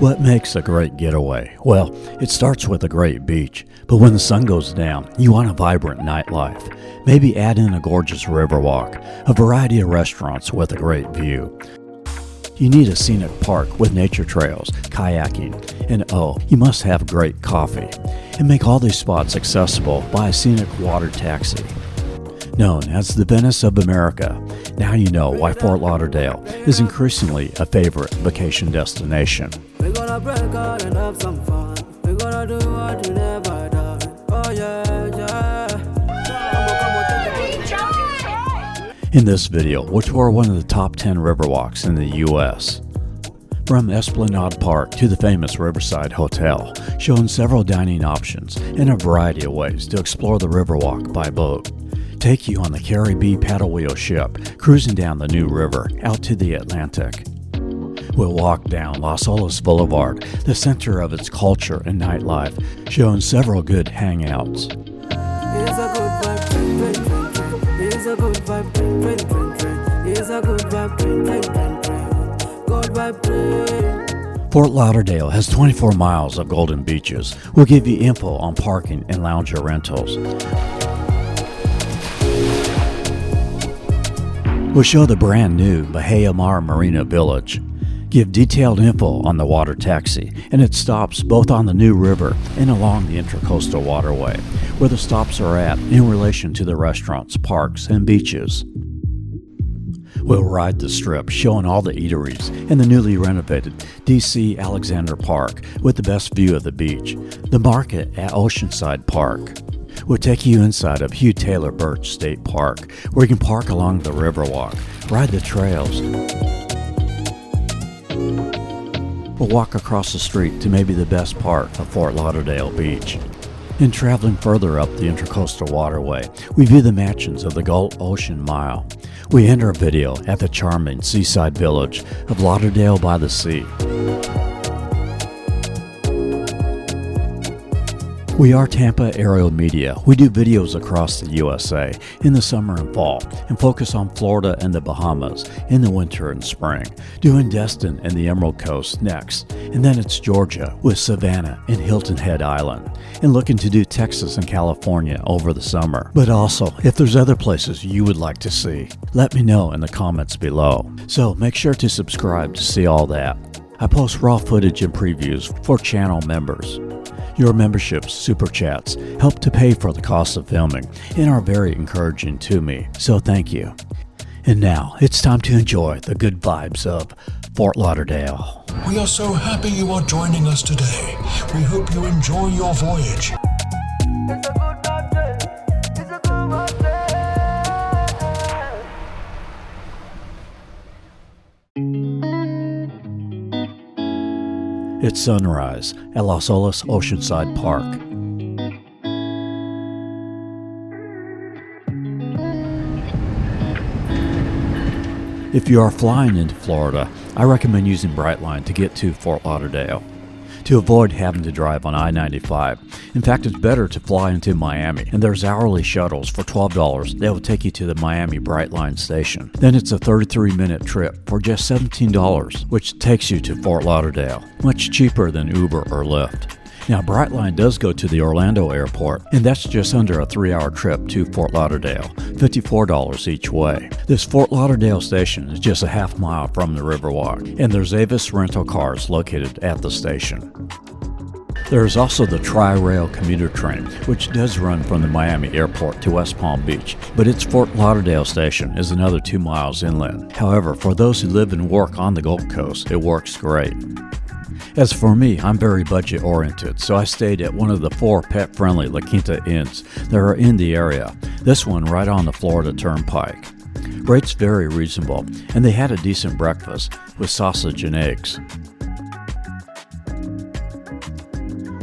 What makes a great getaway? Well, it starts with a great beach, but when the sun goes down, you want a vibrant nightlife. Maybe add in a gorgeous Riverwalk, a variety of restaurants with a great view. You need a scenic park with nature trails, kayaking, and you must have great coffee. And make all these spots accessible by a scenic water taxi. Known as the Venice of America, now you know why Fort Lauderdale is increasingly a favorite vacation destination. We're gonna break out and have some fun. We're gonna do what you never done. Oh yeah, yeah. In this video, we'll tour one of the top 10 Riverwalks in the U.S. From Esplanade Park to the famous Riverside Hotel, showing several dining options and a variety of ways to explore the Riverwalk by boat. Take you on the Carrie B paddle wheel ship, cruising down the new river out to the Atlantic. We'll walk down Olas Blvd, the center of its culture and nightlife, showing several good hangouts. It's a good vibe, train, train, train, train. It's a good vibe, train, train, train, train. It's a good vibe, train, train, train, train. Good vibe, train. Fort Lauderdale has 24 miles of golden beaches. We'll give you info on parking and lounger rentals. We'll show the brand new Marina Village. Give detailed info on the water taxi and its stops both on the new river and along the Intracoastal Waterway, where the stops are at in relation to the restaurants, parks, and beaches. We'll ride the strip, showing all the eateries and the newly renovated DC Alexander Park with the best view of the beach, the market at Oceanside Park. We'll take you inside of Hugh Birch State Park, where you can park along the Riverwalk, ride the trails. We'll walk across the street to maybe the best part of Fort Lauderdale Beach. In traveling further up the Intracoastal Waterway, we view the mansions of the Gulf Ocean Mile. We end our video at the charming seaside village of Lauderdale-by-the-Sea. We are Tampa Aerial Media. We do videos across the USA in the summer and fall and focus on Florida and the Bahamas in the winter and spring, doing Destin and the Emerald Coast next, and then it's Georgia with Savannah and Hilton Head Island, and looking to do Texas and California over the summer. But also, if there's other places you would like to see, let me know in the comments below. So make sure to subscribe to see all that. I post raw footage and previews for channel members. Your memberships, super chats, help to pay for the cost of filming and are very encouraging to me, so thank you. And now, it's time to enjoy the good vibes of Fort Lauderdale. We are so happy you are joining us today. We hope you enjoy your voyage. It's a good vibe, train. It's a good vibe, train. It's sunrise at Los Olas Oceanside Park. If you are flying into Florida, I recommend using Brightline to get to Fort Lauderdale, to avoid having to drive on I-95. In fact, it's better to fly into Miami, and there's hourly shuttles for $12 that will take you to the Miami Brightline station. Then it's a 33-minute trip for just $17, which takes you to Fort Lauderdale, much cheaper than Uber or Lyft. Now, Brightline does go to the Orlando airport, and that's just under a 3-hour trip to Fort Lauderdale, $54 each way. This Fort Lauderdale station is just a half mile from the Riverwalk, and there's Avis rental cars located at the station. There is also the Tri-Rail commuter train, which does run from the Miami airport to West Palm Beach, but its Fort Lauderdale station is another 2 miles inland. However, for those who live and work on the Gulf Coast, it works great. As for me, I'm very budget oriented, so I stayed at one of the 4 pet-friendly La Quinta Inns that are in the area, this one right on the Florida Turnpike. Rates very reasonable, and they had a decent breakfast with sausage and eggs.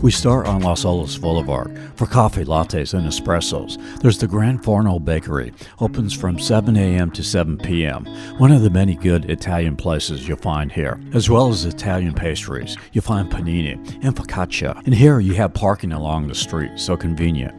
We start on Los Olas Blvd for coffee, lattes, and espressos. There's the Gran Forno Bakery, opens from 7 a.m. to 7 p.m., one of the many good Italian places you'll find here. As well as Italian pastries, you'll find panini and focaccia. And here you have parking along the street, so convenient.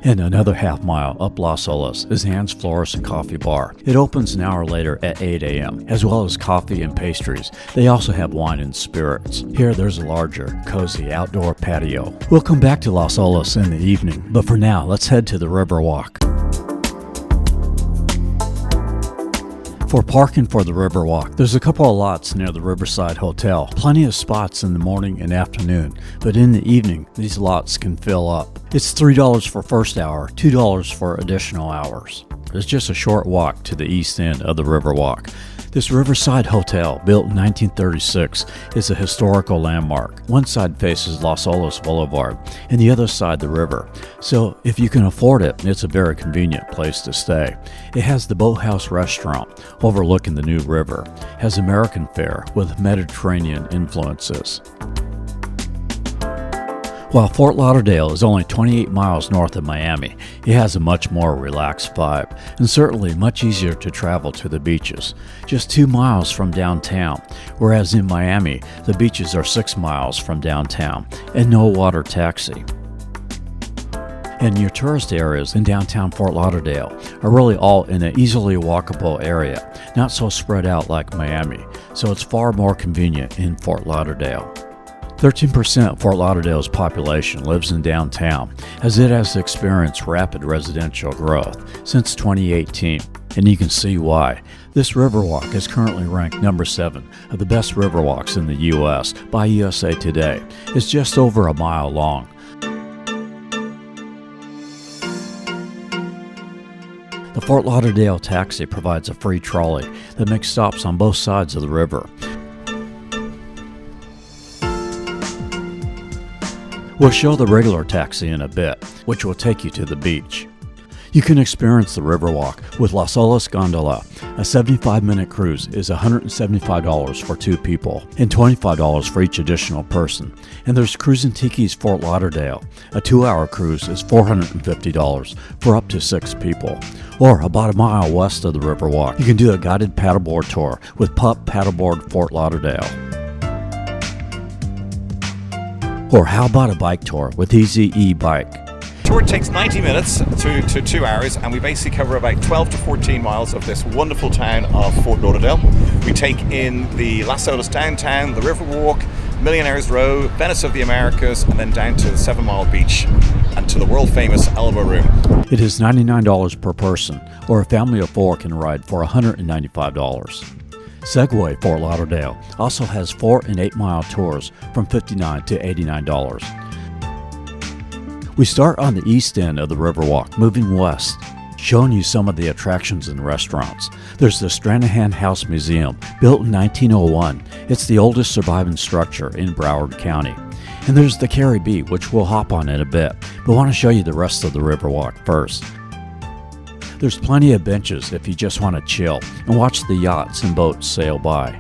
And another half mile up Las Olas is Anne's Florist and Coffee Bar. It opens an hour later at 8 a.m., as well as coffee and pastries. They also have wine and spirits. Here there's a larger, cozy outdoor patio. We'll come back to Las Olas in the evening, but for now, let's head to the Riverwalk. For parking for the Riverwalk, there's a couple of lots near the Riverside Hotel. Plenty of spots in the morning and afternoon, but in the evening, these lots can fill up. It's $3 for first hour, $2 for additional hours. It's just a short walk to the east end of the Riverwalk. This Riverside Hotel, built in 1936, is a historical landmark. One side faces Las Olas Boulevard, and the other side the river. So if you can afford it, it's a very convenient place to stay. It has the Boathouse restaurant overlooking the new river, has American fare with Mediterranean influences. While Fort Lauderdale is only 28 miles north of Miami, it has a much more relaxed vibe, and certainly much easier to travel to the beaches. Just 2 miles from downtown, whereas in Miami, the beaches are 6 miles from downtown, and no water taxi. And your tourist areas in downtown Fort Lauderdale are really all in an easily walkable area, not so spread out like Miami, so it's far more convenient in Fort Lauderdale. 13% of Fort Lauderdale's population lives in downtown, as it has experienced rapid residential growth since 2018, and you can see why. This Riverwalk is currently ranked number 7 of the best riverwalks in the U.S. by USA Today. It's just over a mile long. The Fort Lauderdale taxi provides a free trolley that makes stops on both sides of the river. We'll show the regular taxi in a bit, which will take you to the beach. You can experience the Riverwalk with Olas Gondola. A 75-minute cruise is $175 for 2 people and $25 for each additional person. And there's Cruising Tiki's Fort Lauderdale. A 2-hour cruise is $450 for up to 6 people. Or about a mile west of the Riverwalk, you can do a guided paddleboard tour with Pup Paddleboard Fort Lauderdale. Or how about a bike tour with Easy E-Bike? Tour takes 90 minutes to 2 hours, and we basically cover about 12 to 14 miles of this wonderful town of Fort Lauderdale. We take in the Las Olas downtown, the Riverwalk, Millionaires Row, Venice of the Americas, and then down to the 7 Mile Beach and to the world famous Elbow Room. It is $99 per person, or a family of 4 can ride for $195. Segway Fort Lauderdale also has 4 and 8 mile tours from $59 to $89. We start on the east end of the Riverwalk, moving west, showing you some of the attractions and restaurants. There's the Stranahan House Museum, built in 1901. It's the oldest surviving structure in Broward County. And there's the Carrie B, which we'll hop on in a bit, but want to show you the rest of the Riverwalk first. There's plenty of benches if you just want to chill and watch the yachts and boats sail by.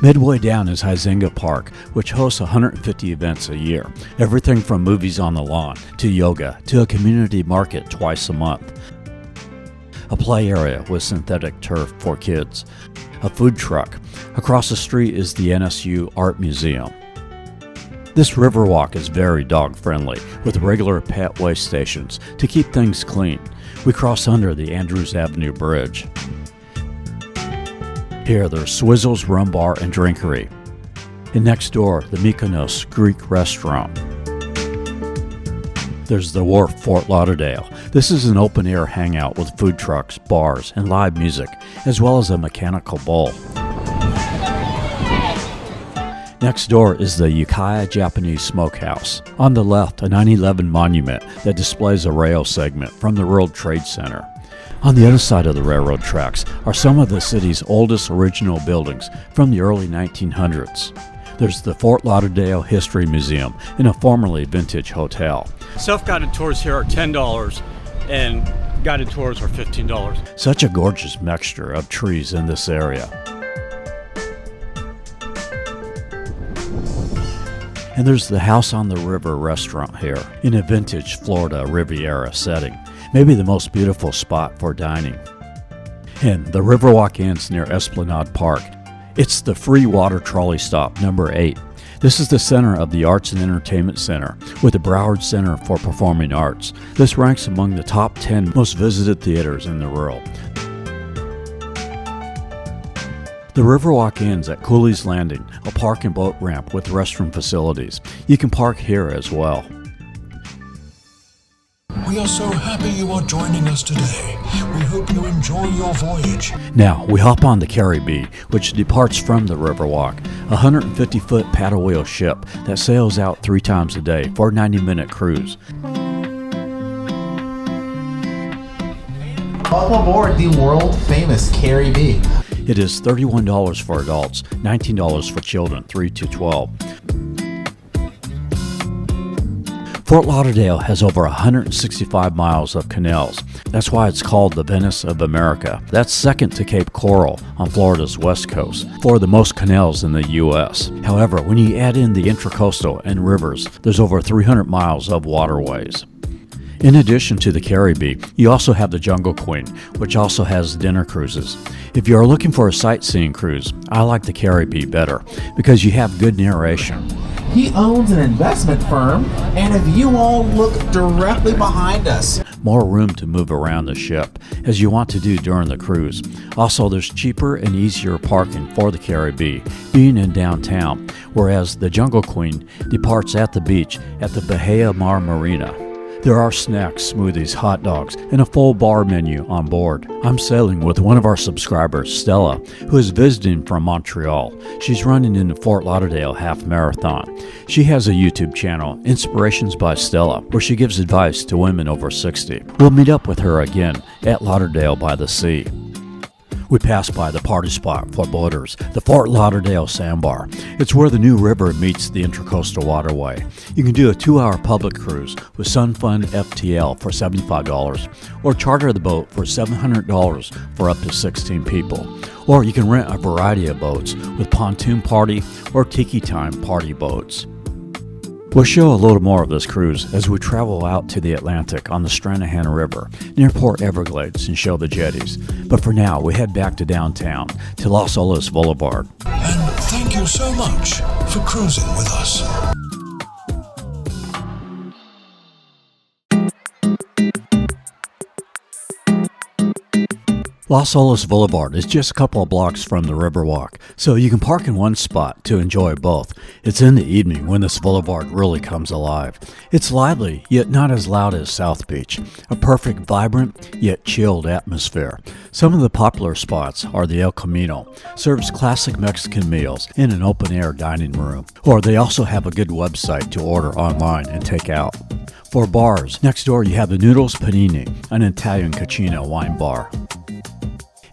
Midway down is Huizenga Park, which hosts 150 events a year. Everything from movies on the lawn, to yoga, to a community market twice a month. A play area with synthetic turf for kids. A food truck. Across the street is the NSU Art Museum. This Riverwalk is very dog-friendly, with regular pet waste stations to keep things clean. We cross under the Andrews Avenue Bridge. Here there's Swizzle's Rum Bar and Drinkery. And next door, the Mykonos Greek Restaurant. There's the Wharf Fort Lauderdale. This is an open-air hangout with food trucks, bars, and live music, as well as a mechanical bull. Next door is the Ukiah Japanese Smokehouse. On the left, a 9/11 monument that displays a rail segment from the World Trade Center. On the other side of the railroad tracks are some of the city's oldest original buildings from the early 1900s. There's the Fort Lauderdale History Museum and a formerly vintage hotel. Self-guided tours here are $10 and guided tours are $15. Such a gorgeous mixture of trees in this area. And there's the House on the River restaurant here in a vintage Florida Riviera setting. Maybe the most beautiful spot for dining. And the Riverwalk ends near Esplanade Park. It's the free water trolley stop number 8. This is the center of the Arts and Entertainment Center, with the Broward Center for Performing Arts. This ranks among the top 10 most visited theaters in the world. The Riverwalk ends at Cooleys Landing, a park and boat ramp with restroom facilities. You can park here as well. We are so happy you are joining us today. We hope you enjoy your voyage. Now, we hop on the Carrie B, which departs from the Riverwalk, a 150-foot paddle wheel ship that sails out 3 times a day for a 90-minute cruise. Welcome aboard the world-famous Carrie B. It is $31 for adults, $19 for children 3 to 12. Fort Lauderdale has over 165 miles of canals. That's why it's called the Venice of America. That's second to Cape Coral on Florida's west coast for the most canals in the U.S. However, when you add in the intracoastal and rivers, there's over 300 miles of waterways. In addition to the Carrie B, you also have the Jungle Queen, which also has dinner cruises. If you are looking for a sightseeing cruise, I like the Carrie B better because you have good narration. He owns an investment firm, and if you all look directly behind us, more room to move around the ship, as you want to do during the cruise. Also, there's cheaper and easier parking for the Carrie B, being in downtown, whereas the Jungle Queen departs at the beach at the Bahia Mar Marina. There are snacks, smoothies, hot dogs, and a full bar menu on board. I'm sailing with one of our subscribers, Stella, who is visiting from Montreal. She's running in the Fort Lauderdale Half Marathon. She has a YouTube channel, Inspirations by Stella, where she gives advice to women over 60. We'll meet up with her again at Lauderdale-by-the-Sea. We pass by the party spot for boaters, the Fort Lauderdale Sandbar. It's where the new river meets the Intracoastal Waterway. You can do a 2-hour public cruise with Fun FtL for $75, or charter the boat for $700 for up to 16 people. Or you can rent a variety of boats with Pontoon Party or Tiki Time party boats. We'll show a little more of this cruise as we travel out to the Atlantic on the Stranahan River near Port Everglades and show the jetties. But for now, we head back to downtown to Los Olas Blvd. And thank you so much for cruising with us. Los Olas Blvd is just a couple of blocks from the Riverwalk, so you can park in one spot to enjoy both. It's in the evening when this boulevard really comes alive. It's lively, yet not as loud as South Beach. A perfect, vibrant, yet chilled atmosphere. Some of the popular spots are the El Camino, serves classic Mexican meals in an open-air dining room. Or they also have a good website to order online and take out. For bars, next door you have the Noodles Panini, an Italian Cucina wine bar.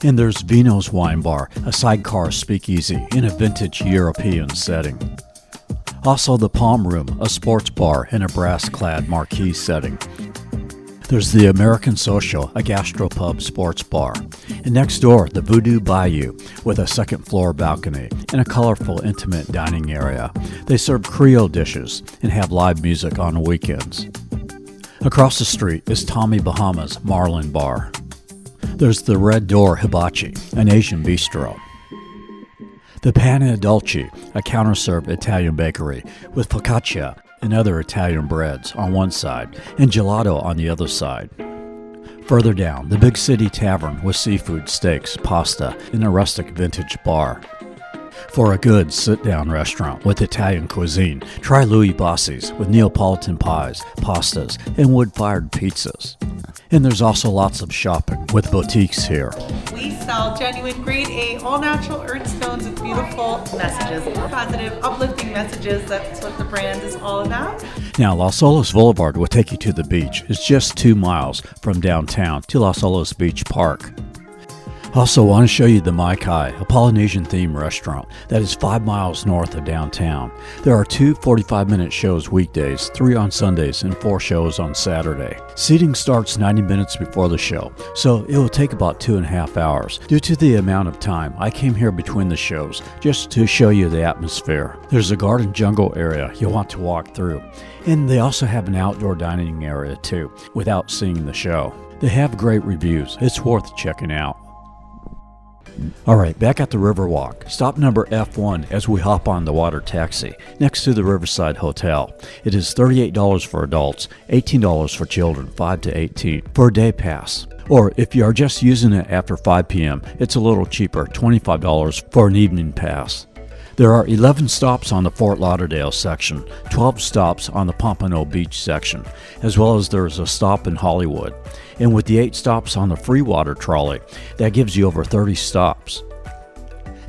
And there's Vino's Wine Bar, a sidecar speakeasy in a vintage European setting. Also the Palm Room, a sports bar in a brass-clad marquee setting. There's the American Social, a gastropub sports bar. And next door, the Voodoo Bayou, with a second-floor balcony and a colorful, intimate dining area. They serve Creole dishes and have live music on weekends. Across the street is Tommy Bahama's Marlin Bar. There's the Red Door Hibachi, an Asian bistro. The Pane Dolce, a counter-served Italian bakery with focaccia and other Italian breads on one side and gelato on the other side. Further down, the Big City Tavern with seafood, steaks, pasta, and a rustic vintage bar. For a good sit-down restaurant with Italian cuisine, try Louis Bossi's with Neapolitan pies, pastas, and wood-fired pizzas. And there's also lots of shopping with boutiques here. We sell genuine grade A, all natural earth stones with beautiful messages, positive, uplifting messages. That's what the brand is all about. Now, Los Olas Blvd will take you to the beach. It's just 2 miles from downtown to Los Olas Beach Park. Also, want to show you the Mai-Kai, a Polynesian-themed restaurant that is 5 miles north of downtown. There are 2 45-minute shows weekdays, 3 on Sundays, and 4 shows on Saturday. Seating starts 90 minutes before the show, so it will take about 2.5 hours. Due to the amount of time, I came here between the shows just to show you the atmosphere. There's a garden jungle area you'll want to walk through, and they also have an outdoor dining area too, without seeing the show. They have great reviews. It's worth checking out. Alright, back at the Riverwalk. Stop number F1 as we hop on the water taxi next to the Riverside Hotel. It is $38 for adults, $18 for children 5 to 18 for a day pass. Or if you are just using it after 5 p.m., it's a little cheaper, $25 for an evening pass. There are 11 stops on the Fort Lauderdale section, 12 stops on the Pompano Beach section, as well as there is a stop in Hollywood. And with the 8 stops on the free water trolley, that gives you over 30 stops.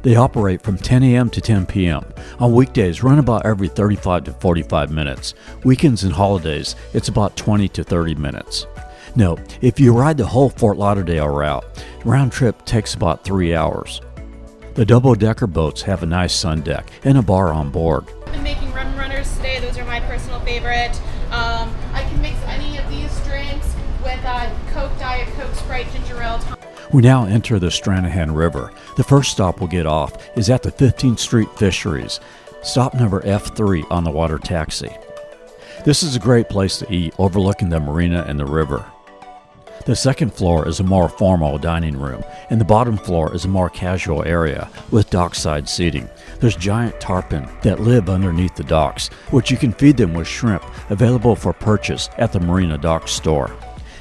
They operate from 10 a.m. to 10 p.m. On weekdays, run about every 35 to 45 minutes. Weekends and holidays, it's about 20 to 30 minutes. Note, if you ride the whole Fort Lauderdale route, round trip takes about 3 hours. The double-decker boats have a nice sun deck and a bar on board. I've been making rum runners today. Those are my personal favorite. I can mix any of these drinks with Coke, Diet Coke, Sprite, ginger ale. We now enter the Stranahan River. The first stop we'll get off is at the 15th Street Fisheries, stop number F3 on the water taxi. This is a great place to eat, overlooking the marina and the river. The second floor is a more formal dining room, and the bottom floor is a more casual area with dockside seating. There's giant tarpon that live underneath the docks, which you can feed them with shrimp available for purchase at the Marina Dock store.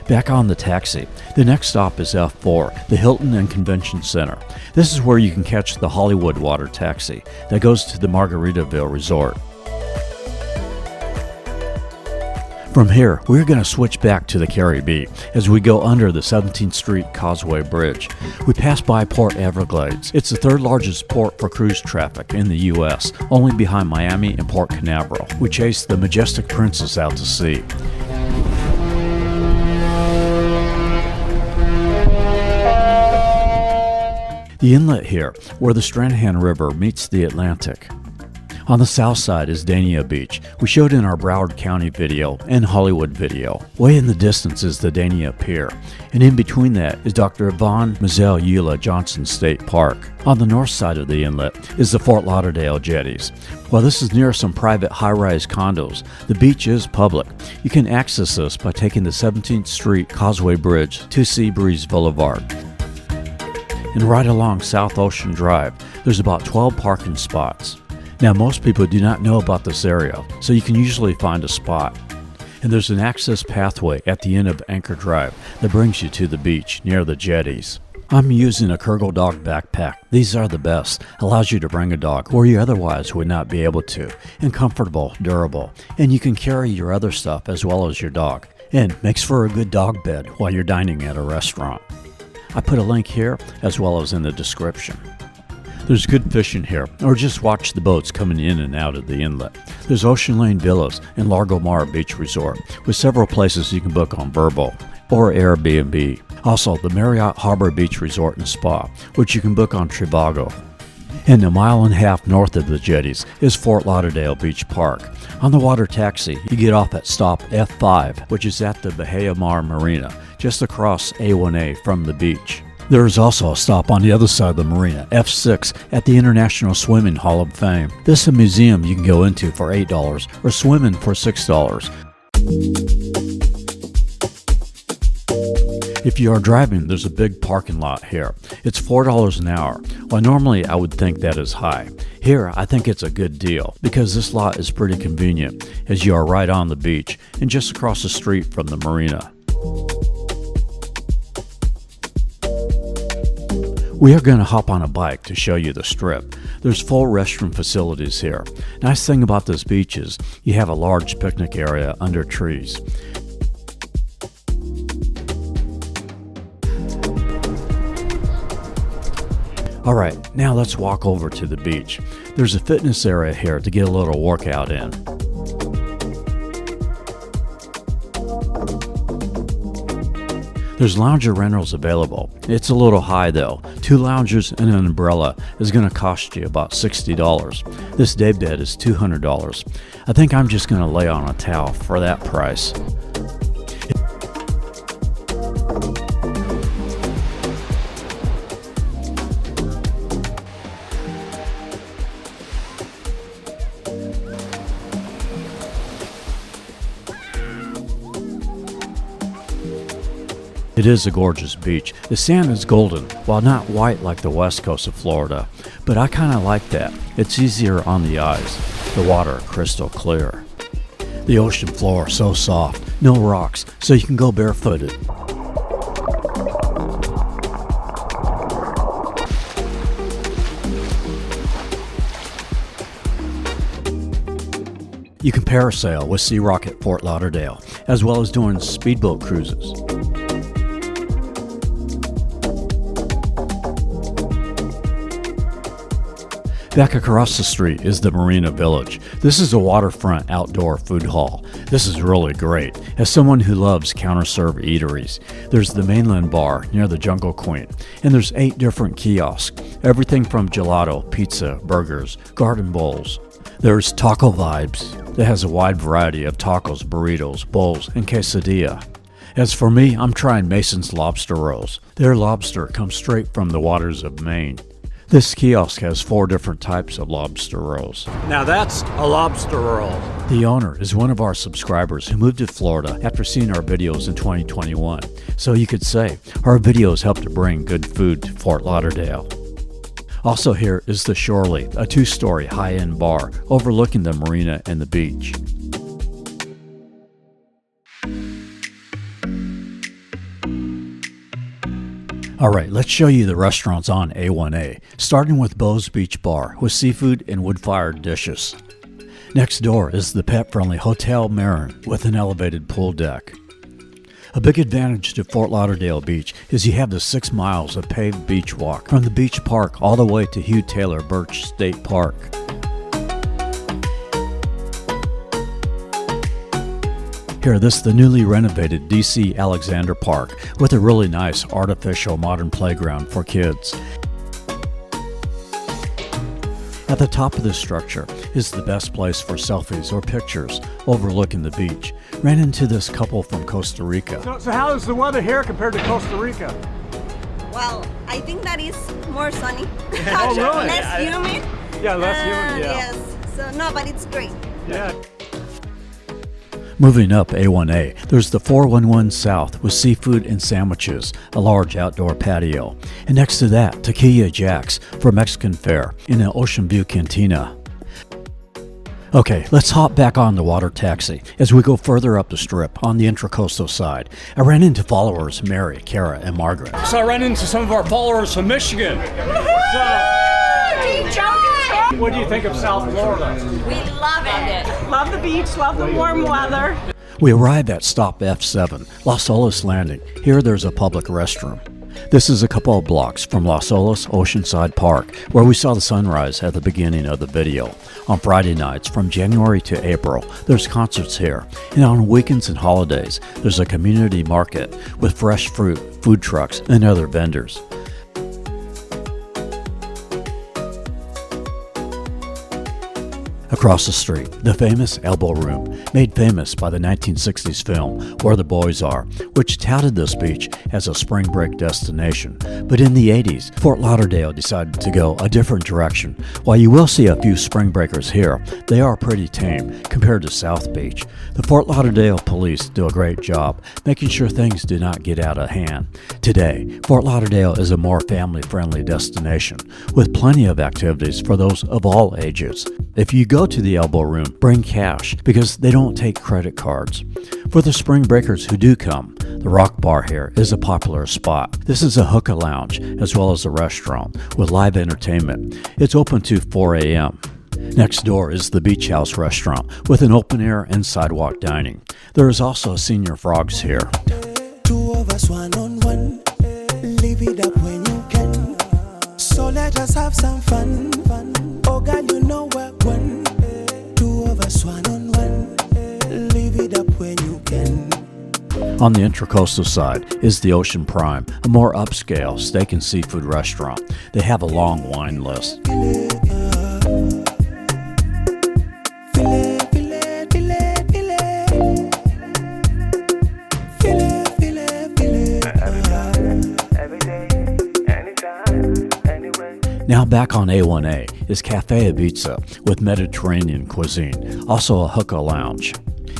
Back on the taxi, the next stop is F4, the Hilton and Convention Center. This is where you can catch the Hollywood water taxi that goes to the Margaritaville Resort. From here, we're going to switch back to the Carrie B as we go under the 17th Street Causeway Bridge. We pass by Port Everglades. It's the third largest port for cruise traffic in the U.S., only behind Miami and Port Canaveral. We chase the Majestic Princess out to sea. The inlet here, where the Stranahan River meets the Atlantic. On the south side is Dania Beach. We showed in our Broward County video and Hollywood video. Way in the distance is the Dania Pier, and in between that is Dr. Yvonne Mazel Eula Johnson State Park. On the north side of the inlet is the Fort Lauderdale Jetties. While this is near some private high-rise condos, the beach is public. You can access this by taking the 17th Street Causeway Bridge to Seabreeze Boulevard. And right along South Ocean Drive, there's about 12 parking spots. Now, most people do not know about this area, so you can usually find a spot. And there's an access pathway at the end of Anchor Drive that brings you to the beach near the jetties. I'm using a Kurgle dog backpack. These are the best. Allows you to bring a dog where you otherwise would not be able to. And comfortable, durable. And you can carry your other stuff as well as your dog. And makes for a good dog bed while you're dining at a restaurant. I put a link here as well as in the description. There's good fishing here, or just watch the boats coming in and out of the inlet. There's Ocean Lane Villas and Largo Mar Beach Resort, with several places you can book on Vrbo or Airbnb. Also, the Marriott Harbor Beach Resort and Spa, which you can book on Trivago. And a mile and a half north of the jetties is Fort Lauderdale Beach Park. On the water taxi, you get off at stop F5, which is at the Bahia Mar Marina, just across A1A from the beach. There is also a stop on the other side of the marina, F6, at the International Swimming Hall of Fame. This is a museum you can go into for $8 or swim in for $6. If you are driving, there's a big parking lot here. It's $4 an hour. While normally I would think that is high. Here, I think it's a good deal because this lot is pretty convenient as you are right on the beach and just across the street from the marina. We are going to hop on a bike to show you the strip. There's full restroom facilities here. Nice thing about this beach is you have a large picnic area under trees. Alright, now let's walk over to the beach. There's a fitness area here to get a little workout in. There's lounger rentals available. It's a little high though. 2 loungers and an umbrella is going to cost you about $60. This day bed is $200. I think I'm just going to lay on a towel for that price. It is a gorgeous beach. The sand is golden, while not white like the west coast of Florida. But I kind of like that. It's easier on the eyes. The water crystal clear. The ocean floor so soft, no rocks, so you can go barefooted. You can parasail with Sea Rock at Fort Lauderdale, as well as doing speedboat cruises. Back across the street is the Marina Village. This is a waterfront outdoor food hall. This is really great. As someone who loves counter-serve eateries, there's the mainland bar near the Jungle Queen, and there's 8 different kiosks, everything from gelato, pizza, burgers, garden bowls. There's Taco Vibes that has a wide variety of tacos, burritos, bowls, and quesadilla. As for me, I'm trying Mason's lobster rolls. Their lobster comes straight from the waters of Maine. This kiosk has 4 different types of lobster rolls. Now that's a lobster roll. The owner is one of our subscribers who moved to Florida after seeing our videos in 2021. So you could say our videos helped to bring good food to Fort Lauderdale. Also here is the Shorely, a 2-story high-end bar overlooking the marina and the beach. Alright, let's show you the restaurants on A1A, starting with Beau's Beach Bar with seafood and wood-fired dishes. Next door is the pet-friendly Hotel Marin with an elevated pool deck. A big advantage to Fort Lauderdale Beach is you have the 6 miles of paved beach walk from the beach park all the way to Hugh Taylor Birch State Park. Here, this is the newly renovated DC Alexander Park with a really nice artificial modern playground for kids. At the top of this structure is the best place for selfies or pictures overlooking the beach. Ran into this couple from Costa Rica. So how is the weather here compared to Costa Rica? Well, I think that is more sunny. Oh, really? Less humid. Yeah, less humid, yeah. Yes. So, no, but it's great. Yeah. Moving up A1A, there's the 411 South with seafood and sandwiches, a large outdoor patio. And next to that, Tequila Jack's for Mexican fare in an Ocean View Cantina. Okay, let's hop back on the water taxi as we go further up the strip on the Intracoastal side. I ran into followers Mary, Kara, and Margaret. So I ran into some of our followers from Michigan. What do you think of South Florida? We love it. Love the beach, love the warm weather. We arrive at stop F7, Las Olas Landing. Here there's a public restroom. This is a couple of blocks from Las Olas Oceanside Park, where we saw the sunrise at the beginning of the video. On Friday nights, from January to April, there's concerts here. And on weekends and holidays, there's a community market with fresh fruit, food trucks, and other vendors. Across the street, the famous Elbow Room, made famous by the 1960s film Where the Boys Are, which touted this beach as a spring break destination. But in the 80s, Fort Lauderdale decided to go a different direction. While you will see a few spring breakers here, they are pretty tame compared to South Beach. The Fort Lauderdale police do a great job making sure things do not get out of hand. Today, Fort Lauderdale is a more family-friendly destination with plenty of activities for those of all ages. If you go to the Elbow Room, bring cash because they don't take credit cards. For the spring breakers who do come, the Rock Bar here is a popular spot. This is a hookah lounge as well as a restaurant with live entertainment. It's open to 4 a.m. Next door is the Beach House restaurant with an open air and sidewalk dining. There is also Senior Frogs here. 2 of us, 1 on 1. Live it up when you can. So let us have some fun. Oh girl, you know we're one. 2 of us, 1 on 1. Live it up when you can. On the Intracoastal side is the Ocean Prime, a more upscale steak and seafood restaurant. They have a long wine list. Now back on A1A is Cafe Ibiza with Mediterranean cuisine, also a hookah lounge.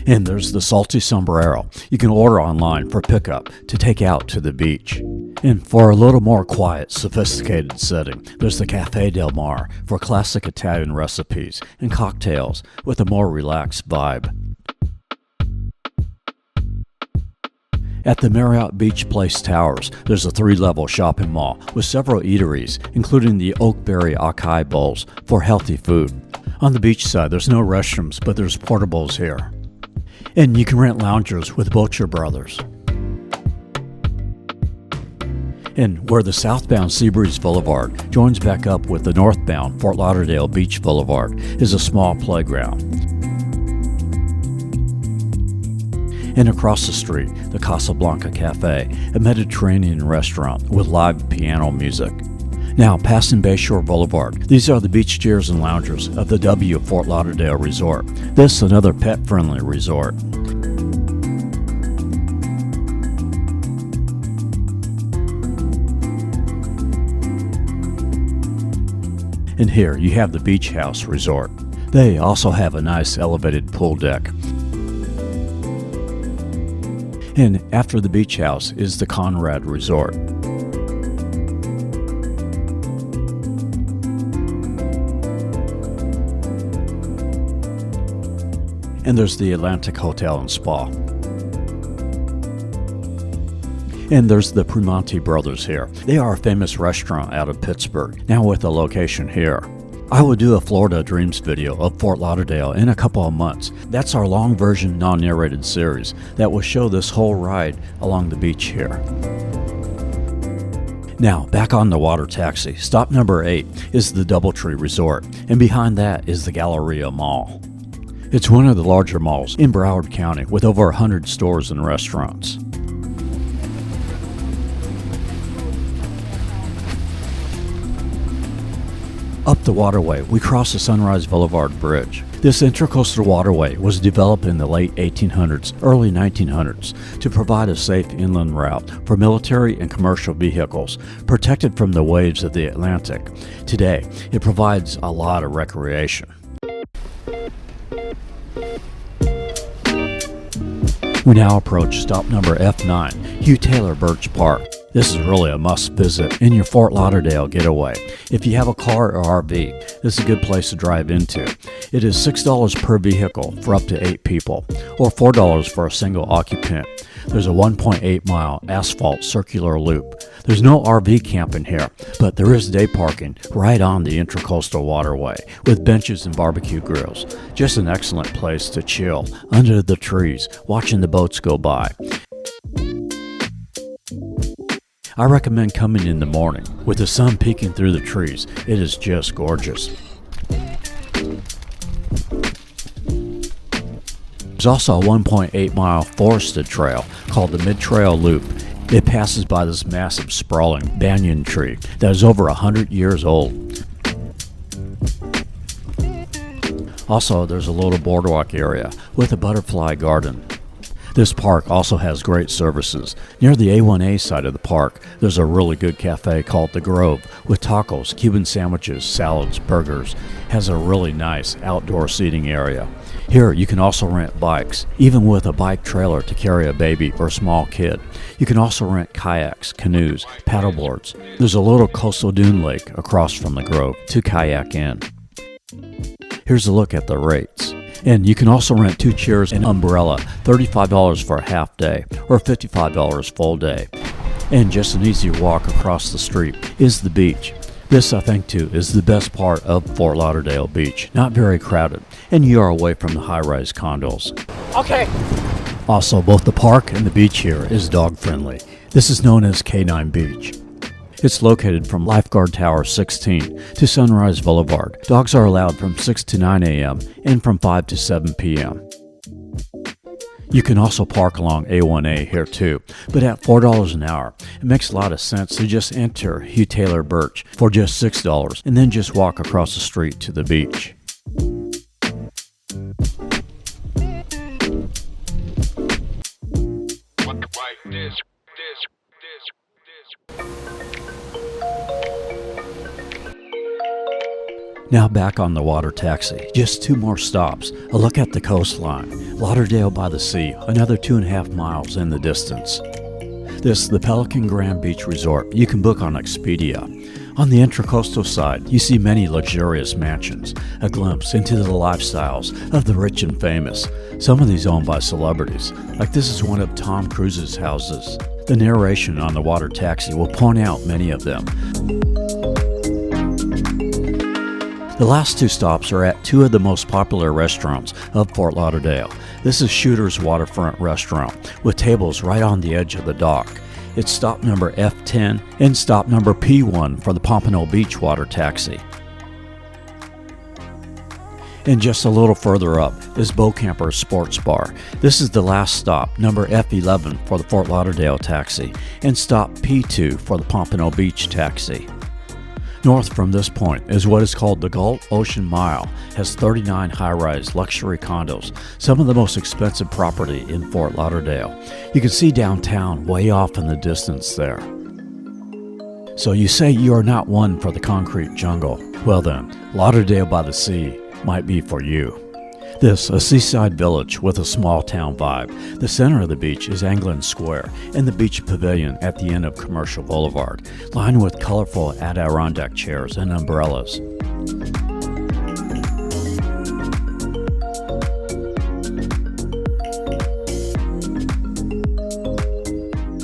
And there's the salty sombrero. You can order online for pickup to take out to the beach. And for a little more quiet, sophisticated setting, there's the Cafe Del Mar for classic Italian recipes and cocktails with a more relaxed vibe. At the Marriott Beach Place Towers, there's a 3-level shopping mall with several eateries, including the Oakberry Acai Bowls for healthy food. On the beach side, there's no restrooms, but there's portables here. And you can rent loungers with Butcher Brothers. And where the southbound Seabreeze Boulevard joins back up with the northbound Fort Lauderdale Beach Boulevard is a small playground. And across the street, the Casablanca Cafe, a Mediterranean restaurant with live piano music. Now, passing Bayshore Boulevard, these are the beach chairs and loungers of the W Fort Lauderdale Resort. This another pet-friendly resort. And here you have the Beach House Resort. They also have a nice elevated pool deck. And after the Beach House is the Conrad Resort. And there's the Atlantic Hotel and Spa. And there's the Primanti Brothers here. They are a famous restaurant out of Pittsburgh, now with a location here. I will do a Florida Dreams video of Fort Lauderdale in a couple of months. That's our long version non-narrated series that will show this whole ride along the beach here. Now, back on the water taxi. Stop number 8 is the Doubletree Resort, and behind that is the Galleria Mall. It's one of the larger malls in Broward County with over 100 stores and restaurants. Up the waterway, we cross the Sunrise Boulevard Bridge. This intracoastal waterway was developed in the late 1800s, early 1900s to provide a safe inland route for military and commercial vehicles, protected from the waves of the Atlantic. Today, it provides a lot of recreation. We now approach stop number F9, Hugh Taylor Birch Park. This is really a must visit in your Fort Lauderdale getaway. If you have a car or RV, this is a good place to drive into. It is $6 per vehicle for up to 8 people, or $4 for a single occupant. There's a 1.8 mile asphalt circular loop. There's no RV camping here, but there is day parking right on the intracoastal waterway with benches and barbecue grills. Just an excellent place to chill under the trees, watching the boats go by. I recommend coming in the morning. With the sun peeking through the trees, it is just gorgeous. There's also a 1.8 mile forested trail called the Mid-Trail Loop. It passes by this massive sprawling banyan tree that is over 100 years old. Also, there's a little boardwalk area with a butterfly garden. This park also has great services. Near the A1A side of the park, there's a really good cafe called The Grove with tacos, Cuban sandwiches, salads, burgers. Has a really nice outdoor seating area. Here you can also rent bikes, even with a bike trailer to carry a baby or small kid. You can also rent kayaks, canoes, paddleboards. There's a little coastal dune lake across from the Grove to kayak in. Here's a look at the rates. And you can also rent 2 chairs and umbrella, $35 for a half day or $55 full day. And just an easy walk across the street is the beach. This, I think, too, is the best part of Fort Lauderdale Beach. Not very crowded, and you are away from the high-rise condos. Okay. Also, both the park and the beach here is dog-friendly. This is known as K9 Beach. It's located from Lifeguard Tower 16 to Sunrise Boulevard. Dogs are allowed from 6 to 9 a.m. and from 5 to 7 p.m. You can also park along A1A here too, but at $4 an hour. It makes a lot of sense to just enter Hugh Taylor Birch for just $6 and then just walk across the street to the beach. Now back on the water taxi, just 2 more stops, a look at the coastline, Lauderdale-by-the-Sea, another 2.5 miles in the distance. This, the Pelican Grand Beach Resort, you can book on Expedia. On the intracoastal side, you see many luxurious mansions, a glimpse into the lifestyles of the rich and famous, some of these owned by celebrities, like this is one of Tom Cruise's houses. The narration on the water taxi will point out many of them. The last 2 stops are at 2 of the most popular restaurants of Fort Lauderdale. This is Shooter's Waterfront Restaurant, with tables right on the edge of the dock. It's stop number F10 and stop number P1 for the Pompano Beach water taxi. And just a little further up is Beaucamper's Sports Bar. This is the last stop, number F11 for the Fort Lauderdale taxi, and stop P2 for the Pompano Beach taxi. North from this point is what is called the Gulf Ocean Mile, has 39 high-rise luxury condos, some of the most expensive property in Fort Lauderdale. You can see downtown way off in the distance there. So you say you are not one for the concrete jungle. Well then, Lauderdale-by-the-Sea might be for you. This, a seaside village with a small town vibe. The center of the beach is Anglin Square and the beach pavilion at the end of Commercial Boulevard, lined with colorful Adirondack chairs and umbrellas.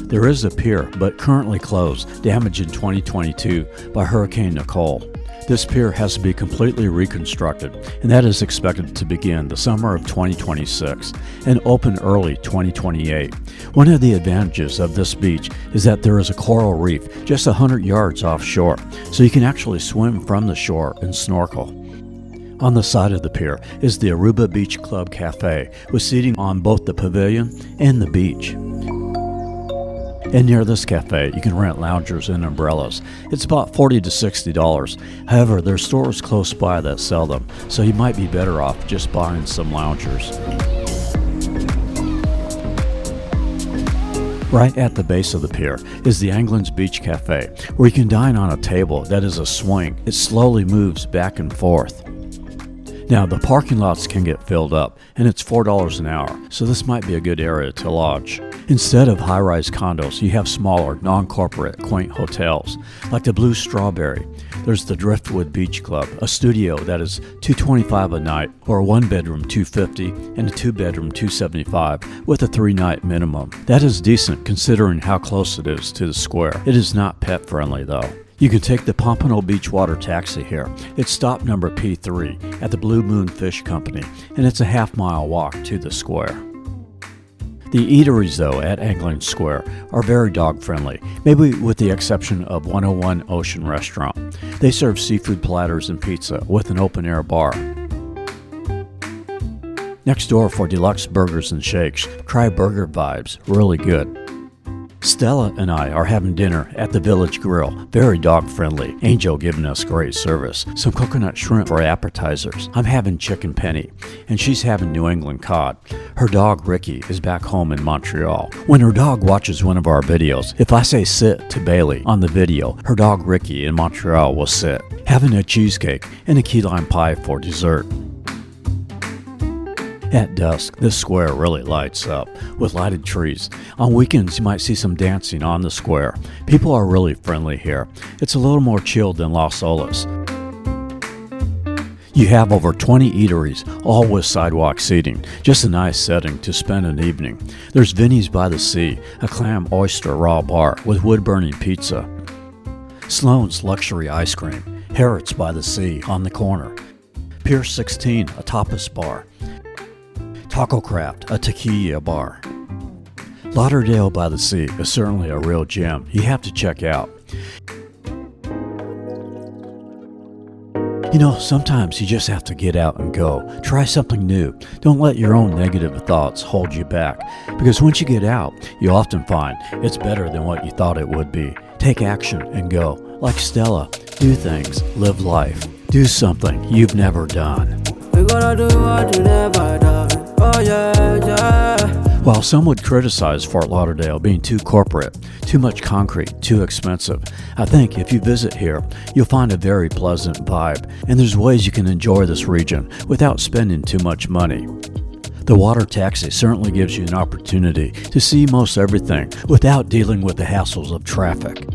There is a pier, but currently closed, damaged in 2022 by Hurricane Nicole. This pier has to be completely reconstructed, and that is expected to begin the summer of 2026 and open early 2028. One of the advantages of this beach is that there is a coral reef just 100 yards offshore, so you can actually swim from the shore and snorkel. On the side of the pier is the Aruba Beach Club Cafe, with seating on both the pavilion and the beach. And near this cafe, you can rent loungers and umbrellas. It's about $40 to $60. However, there's stores close by that sell them, so you might be better off just buying some loungers. Right at the base of the pier is the Anglin's Beach Cafe, where you can dine on a table that is a swing. It slowly moves back and forth. Now, the parking lots can get filled up, and it's $4 an hour, so this might be a good area to lodge. Instead of high-rise condos, you have smaller, non-corporate, quaint hotels, like the Blue Strawberry. There's the Driftwood Beach Club, a studio that is $225 a night, or a 1-bedroom $250 and a 2-bedroom $275 with a 3-night minimum. That is decent considering how close it is to the square. It is not pet-friendly, though. You can take the Pompano Beach water taxi here. It's stop number P3 at the Blue Moon Fish Company, and it's a half-mile walk to the square. The eateries, though, at Anglin Square are very dog-friendly, maybe with the exception of 101 Ocean Restaurant. They serve seafood platters and pizza with an open-air bar. Next door for deluxe burgers and shakes, try Burger Vibes, really good. Stella and I are having dinner at the Village Grill, very dog-friendly. Angel giving us great service. Some coconut shrimp for appetizers. I'm having chicken penny, and she's having New England cod. Her dog Ricky is back home in Montreal. When her dog watches one of our videos, if I say sit to Bailey on the video, her dog Ricky in Montreal will sit. Having a cheesecake and a key lime pie for dessert. At dusk, this square really lights up with lighted trees. On weekends, you might see some dancing on the square. People are really friendly here. It's a little more chilled than Los Olas. You have over 20 eateries, all with sidewalk seating. Just a nice setting to spend an evening. There's Vinnie's by the Sea, a clam oyster raw bar with wood-burning pizza. Sloan's Luxury Ice Cream, Harat's by the Sea on the corner. Pier 16, a tapas bar. Taco Craft, a tequila bar. Lauderdale-by-the-Sea is certainly a real gem you have to check out. You know, sometimes you just have to get out and go. Try something new. Don't let your own negative thoughts hold you back, because once you get out, you often find it's better than what you thought it would be. Take action and go. Like Stella, do things, live life. Do something you've never done. We gonna do what you never done. Oh yeah, yeah. While some would criticize Fort Lauderdale being too corporate, too much concrete, too expensive, I think if you visit here, you'll find a very pleasant vibe, and there's ways you can enjoy this region without spending too much money. The water taxi certainly gives you an opportunity to see most everything without dealing with the hassles of traffic.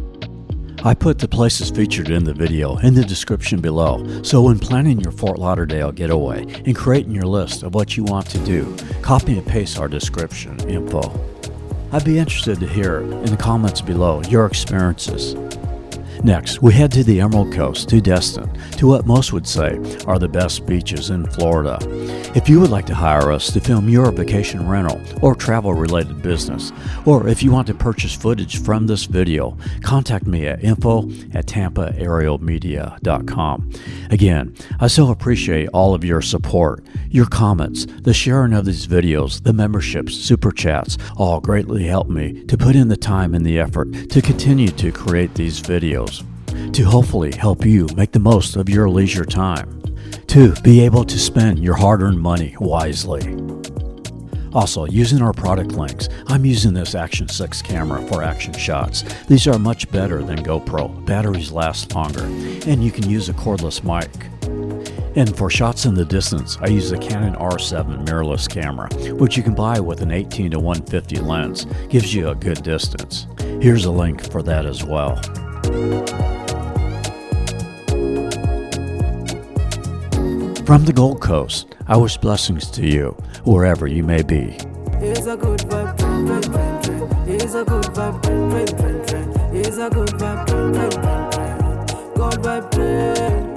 I put the places featured in the video in the description below, so when planning your Fort Lauderdale getaway and creating your list of what you want to do, copy and paste our description info. I'd be interested to hear in the comments below your experiences. Next, we head to the Emerald Coast to Destin, to what most would say are the best beaches in Florida. If you would like to hire us to film your vacation rental or travel-related business, or if you want to purchase footage from this video, contact me at info@tampaaerialmedia.com. Again, I so appreciate all of your support, your comments, the sharing of these videos, the memberships, super chats, all greatly help me to put in the time and the effort to continue to create these videos, to hopefully help you make the most of your leisure time, to be able to spend your hard-earned money wisely. Also, using our product links, I'm using this Action 6 camera for action shots. These are much better than GoPro, batteries last longer, and you can use a cordless mic. And for shots in the distance, I use the Canon R7 mirrorless camera, which you can buy with an 18-150 lens, gives you a good distance. Here's a link for that as well. From the Gold Coast, I wish blessings to you, wherever you may be. It's a good vibe, it's a good vibe, it's a good vibe, God vibe.